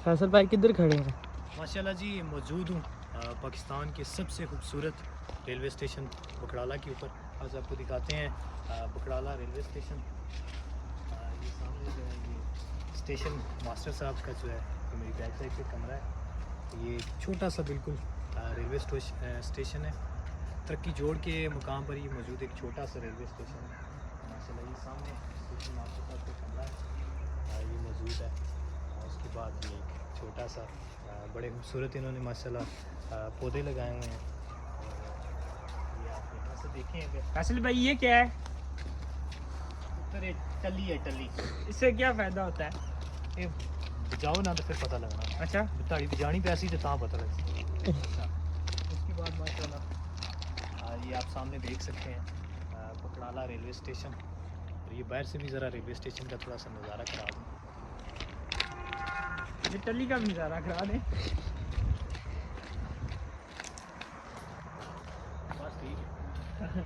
फैसल भाई किधर खड़े हैं? माशाल्लाह जी मौजूद हूँ पाकिस्तान के सबसे खूबसूरत रेलवे स्टेशन बकराला के ऊपर। आज आपको दिखाते हैं बकराला रेलवे स्टेशन। ये सामने जो है ये स्टेशन मास्टर साहब का जो है ये मेरी बैक साइड पे कमरा है। ये छोटा सा बिल्कुल रेलवे स्टेशन है। तरक्की जोड़ के मुकाम पर ये मौजूद एक छोटा सा रेलवे स्टेशन है। माशाल्लाह ये सामने स्टेशन मास्टर साहब का कमरा है ये मौजूद है। और उसके बाद ये एक छोटा सा बड़े खूबसूरत इन्होंने माशाल्लाह पौधे लगाए हुए हैं। और ये आप यहाँ से देखें अगर फैसल भाई ये क्या है? उत्तर एक टली है टली। इससे क्या फ़ायदा होता है? ये बजाओ ना तो फिर पता लगना। अच्छा। ताड़ी बजानी पैसी तो ता पता लग। उसके बाद माशाल्लाह ये आप सामने देख सकते हैं बकराला रेलवे स्टेशन। और ये बाहर से भी ज़रा रेलवे स्टेशन का थोड़ा सा नज़ारा करा दूँ। ये टली का भी नज़ारा करा दें। बस ठीक है।